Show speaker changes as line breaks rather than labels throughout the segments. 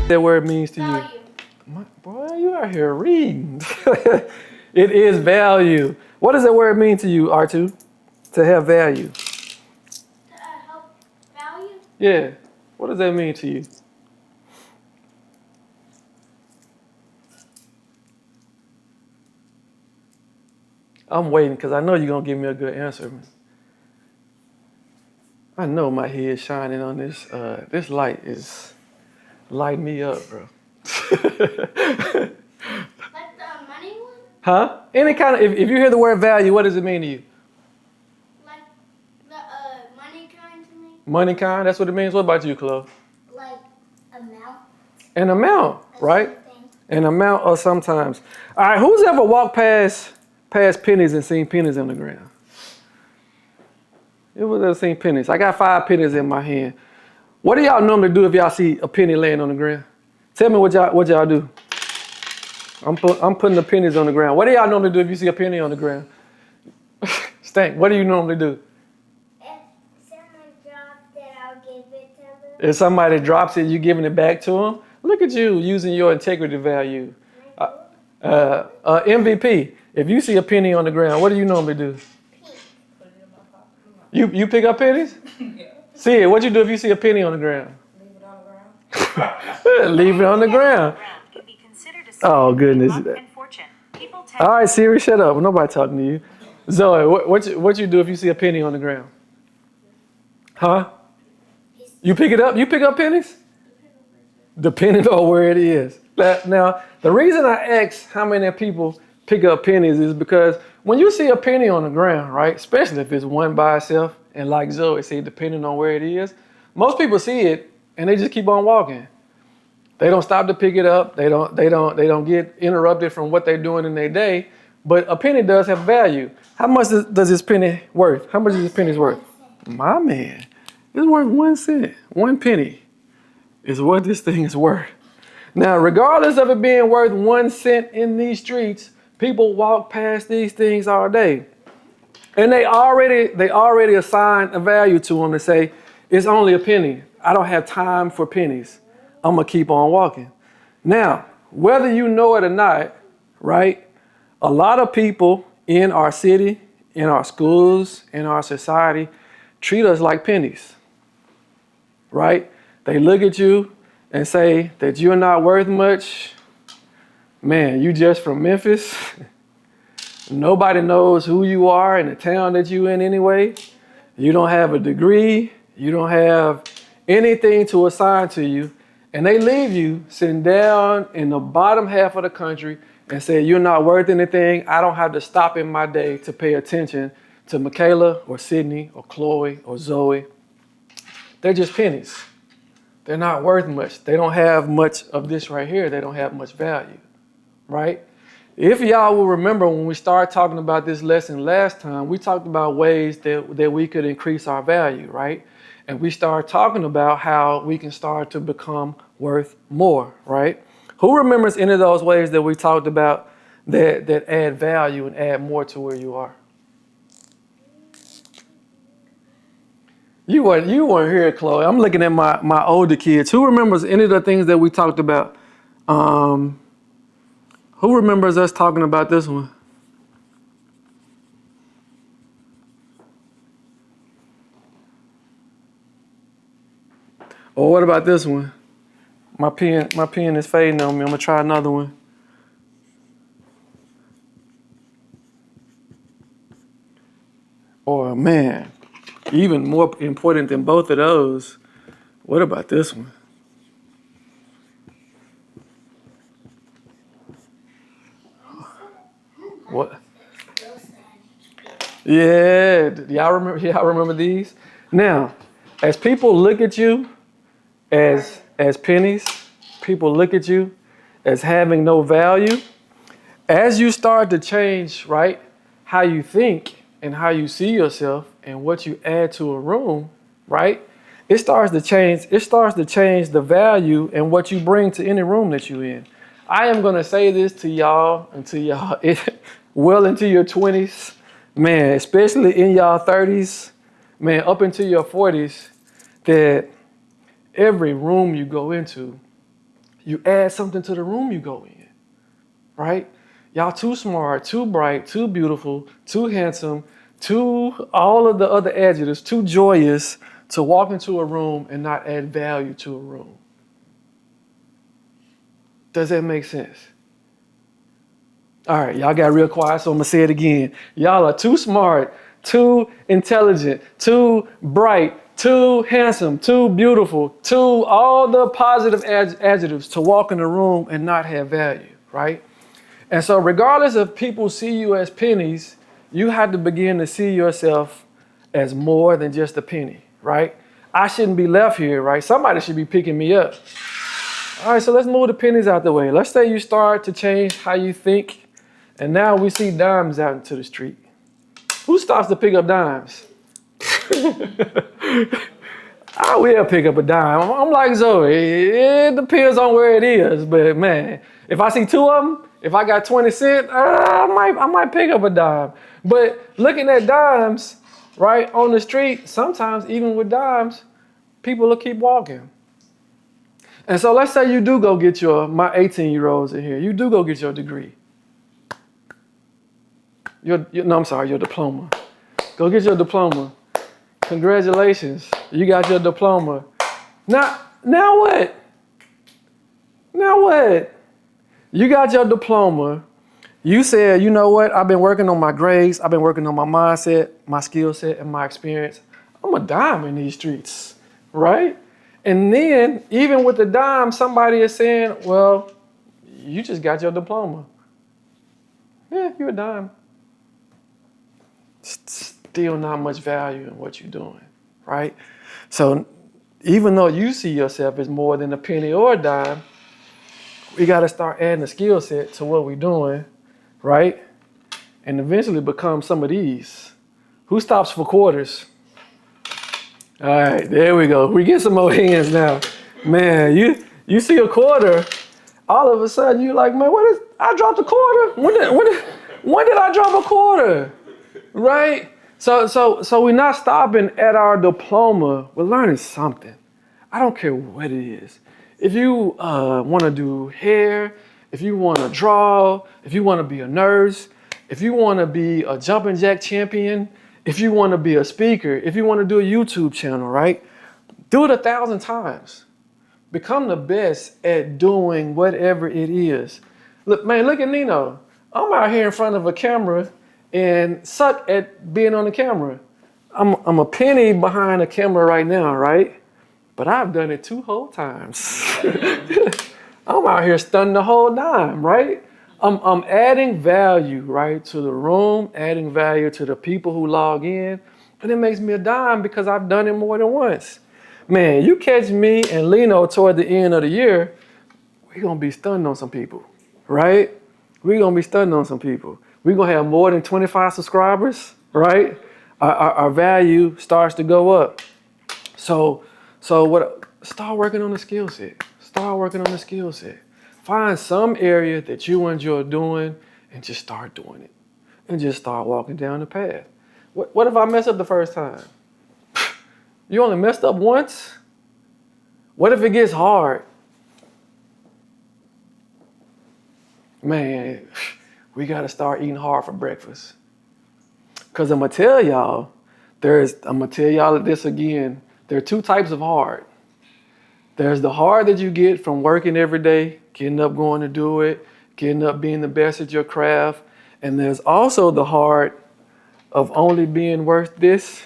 That word means to you? Boy, you out here reading. It is value. What does that word mean to you, R2? To have value.
To help value?
Yeah. What does that mean to you? I'm waiting because I know you're going to give me a good answer. I know my head shining on this. This light is lighting me up, bro.
Like the money one?
Huh? Any kind of, if you hear the word value, what does it mean to you?
Like the money kind to me?
Money kind, that's what it means. What about you, Chloe?
Like amount.
An amount, right?
Something.
An amount or sometimes. All right, who's ever walked past pennies and seen pennies on the ground? Who's ever seen pennies? I got 5 pennies in my hand. What do y'all normally do if y'all see a penny laying on the ground? Tell me what y'all do. I'm putting the pennies on the ground. What do y'all normally do if you see a penny on the ground? Stank, what do you normally do?
If someone drops it, I'll give it to them.
If somebody drops it, you giving it back to them? Look at you using your integrity value. MVP, if you see a penny on the ground, what do you normally do?
Put it in my pocket.
You pick up pennies?
Yeah.
See it, what you do if you see a penny on the ground?
Leave it on the ground.
Leave it on the ground. Oh, goodness. All right, Siri, shut up. Nobody talking to you. Zoe, what you do if you see a penny on the ground? Huh? You pick it up? You pick up pennies? Depending on where it is. Now, the reason I ask how many people pick up pennies is because when you see a penny on the ground, right, especially if it's one by itself, and like Zoe said, depending on where it is, most people see it and they just keep on walking. They don't stop to pick it up. They don't get interrupted from what they're doing in their day. But a penny does have value. How much does this penny worth? How much is this penny worth? My man, it's worth 1 cent. 1 penny is what this thing is worth. Now, regardless of it being worth 1 cent in these streets, people walk past these things all day. And they already assign a value to them and say, it's only a penny. I don't have time for pennies. I'm going to keep on walking. Now, whether you know it or not, right, a lot of people in our city, in our schools, in our society, treat us like pennies, right? They look at you and say that you're not worth much. Man, you just from Memphis. Nobody knows who you are in the town that you in anyway. You don't have a degree. You don't have anything to assign to you. And they leave you sitting down in the bottom half of the country and say, you're not worth anything. I don't have to stop in my day to pay attention to Michaela or Sydney or Chloe or Zoe. They're just pennies. They're not worth much. They don't have much of this right here. They don't have much value, right? If y'all will remember when we started talking about this lesson last time, we talked about ways that we could increase our value, right? And we started talking about how we can start to become worth more, right? Who remembers any of those ways that we talked about that add value and add more to where you are? You weren't here, Chloe. I'm looking at my older kids. Who remembers any of the things that we talked about? Who remembers us talking about this one? Or what about this one? My pen is fading on me. I'm gonna try another one. Or man, even more important than both of those, what about this one? What? Yeah, y'all remember these? Now, as people look at you as pennies, people look at you as having no value, as you start to change, right, how you think and how you see yourself and what you add to a room, right? It starts to change the value and what you bring to any room that you're in. I am gonna say this to y'all until y'all well into your 20s, man, especially in y'all 30s, man, up into your 40s, that every room you go into, you add something to the room you go in, right? Y'all too smart, too bright, too beautiful, too handsome, too all of the other adjectives, too joyous to walk into a room and not add value to a room. Does that make sense? All right, y'all got real quiet, so I'm gonna say it again. Y'all are too smart, too intelligent, too bright, too handsome, too beautiful, too all the positive adjectives to walk in the room and not have value, right? And so regardless if people see you as pennies, you have to begin to see yourself as more than just a penny, right? I shouldn't be left here, right? Somebody should be picking me up. All right, so let's move the pennies out the way. Let's say you start to change how you think, and now we see dimes out into the street. Who stops to pick up dimes? I will pick up a dime. I'm like Zoe. It depends on where it is, but man, if I see two of them, if I got 20 cents, I might pick up a dime. But looking at dimes, right, on the street, sometimes even with dimes, people will keep walking. And so let's say you do go get my 18-year-olds in here, you do go get your degree. Your diploma. Go get your diploma. Congratulations, you got your diploma. Now what? Now what? You got your diploma. You said, you know what? I've been working on my grades. I've been working on my mindset, my skill set, and my experience. I'm a dime in these streets, right? And then, even with the dime, somebody is saying, well, you just got your diploma. Yeah, you're a dime. Still not much value in what you're doing, right? So even though you see yourself as more than a penny or a dime, we got to start adding a skill set to what we're doing, right? And eventually become some of these. Who stops for quarters? All right, there we go. We get some more hands now. Man, you see a quarter, all of a sudden you're like, man, I dropped a quarter? When did I drop a quarter? Right? So we're not stopping at our diploma. We're learning something. I don't care what it is. If you want to do hair, if you want to draw, if you want to be a nurse, if you want to be a jumping jack champion, if you want to be a speaker, if you want to do a YouTube channel, right? Do it 1,000 times. Become the best at doing whatever it is. Look at Nino. I'm out here in front of a camera and suck at being on the camera. I'm a penny behind the camera right now, right? But I've done it 2 whole times. I'm out here stunning the whole dime, right? I'm adding value, right, to the room, adding value to the people who log in, and it makes me a dime because I've done it more than once. Man, you catch me and Lino toward the end of the year, we're gonna be stunning on some people, right? We're gonna be stunning on some people. We're gonna have more than 25 subscribers, right? Our value starts to go up. So start working on the skill set. Start working on the skill set. Find some area that you enjoy doing and just start doing it. And just start walking down the path. What if I mess up the first time? You only messed up once? What if it gets hard? Man, we gotta start eating hard for breakfast. Cause I'm gonna tell y'all this again. There are 2 types of hard. There's the hard that you get from working every day, getting up, going to do it, getting up, being the best at your craft. And there's also the hard of only being worth this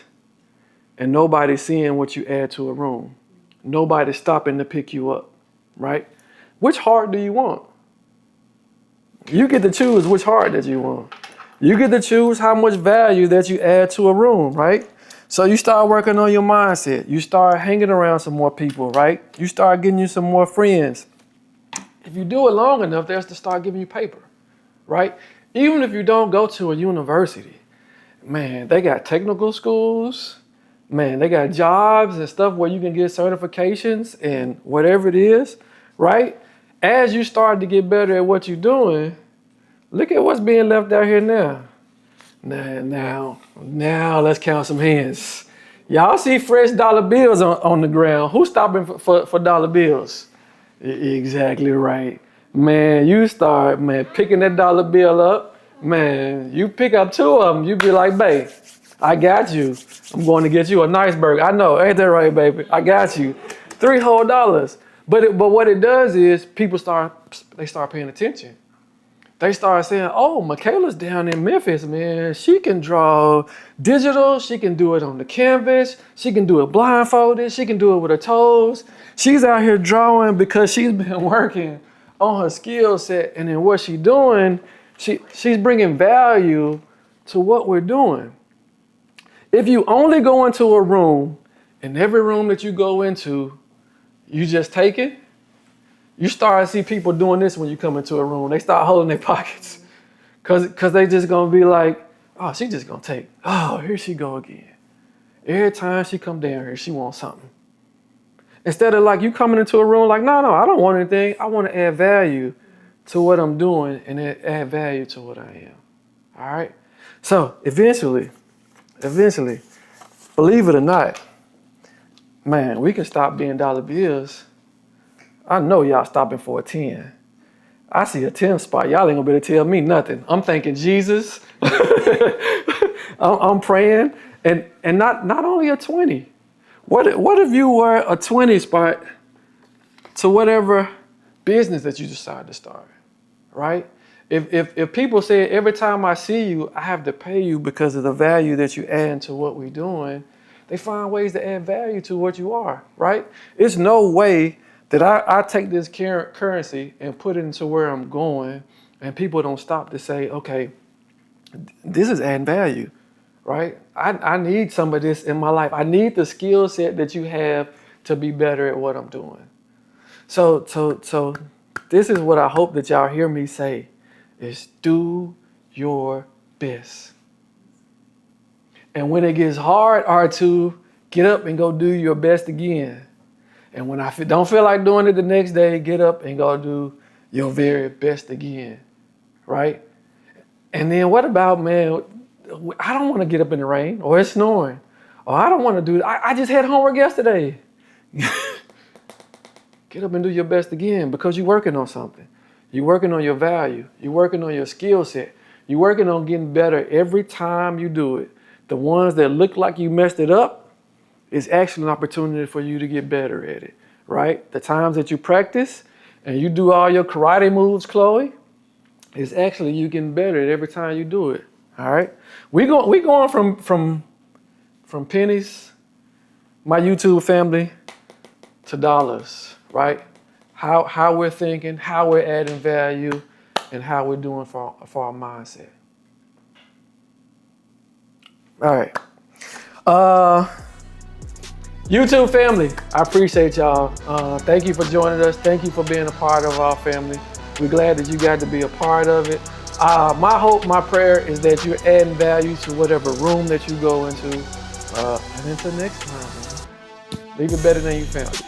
and nobody seeing what you add to a room. Nobody stopping to pick you up, right? Which hard do you want? You get to choose which hard that you want. You get to choose how much value that you add to a room, right? So you start working on your mindset. You start hanging around some more people, right? You start getting you some more friends. If you do it long enough, they'll start giving you paper, right? Even if you don't go to a university, man, they got technical schools. Man, they got jobs and stuff where you can get certifications and whatever it is, right? As you start to get better at what you're doing, look at what's being left out here now. Now let's count some hands. Y'all see fresh dollar bills on the ground. Who's stopping for dollar bills? Exactly right. Man, you start, picking that dollar bill up. Man, you pick up 2 of them. You be like, babe, I got you. I'm going to get you a nice burger. I know, ain't that right, baby? I got you. $3 whole. But what it does is people start paying attention. They start saying, oh, Michaela's down in Memphis, man. She can draw digital. She can do it on the canvas. She can do it blindfolded. She can do it with her toes. She's out here drawing because she's been working on her skill set. And then what she's doing, she's bringing value to what we're doing. If you only go into a room, and every room that you go into, you just take it, you start to see people doing this when you come into a room. They start holding their pockets because they just going to be like, oh, she just going to take. Oh, here she go again. Every time she come down here, she wants something. Instead of like you coming into a room like, no, I don't want anything. I want to add value to what I'm doing and add value to what I am. All right? So eventually, believe it or not, man, we can stop being dollar bills. I know y'all stopping for a 10. I see a 10 spot. Y'all ain't gonna be able to tell me nothing. I'm thanking Jesus. I'm praying. And not only a 20. What if you were a 20 spot to whatever business that you decide to start, right? If people say every time I see you, I have to pay you because of the value that you add to what we're doing, they find ways to add value to what you are, right? It's no way that I take this currency and put it into where I'm going and people don't stop to say, okay, this is adding value, right? I need some of this in my life. I need the skill set that you have to be better at what I'm doing. So this is what I hope that y'all hear me say is do your best. And when it gets hard, R2, get up and go do your best again. And when I don't feel like doing it the next day, get up and go do your very best again, right? And then what about, man, I don't want to get up in the rain or it's snowing. Or I don't want to do, I just had homework yesterday. Get up and do your best again because you're working on something. You're working on your value. You're working on your skill set. You're working on getting better every time you do it. The ones that look like you messed it up, it's actually an opportunity for you to get better at it, right? The times that you practice and you do all your karate moves, Chloe, it's actually you getting better at every time you do it, All right. We going from pennies, my YouTube family, to dollars, right? How we're thinking, how we're adding value, and how we're doing for our mindset. All right. YouTube family, I appreciate y'all. Thank you for joining us. Thank you for being a part of our family. We're glad that you got to be a part of it. My hope, my prayer is that you're adding value to whatever room that you go into. And until next time, man, leave it better than you found it.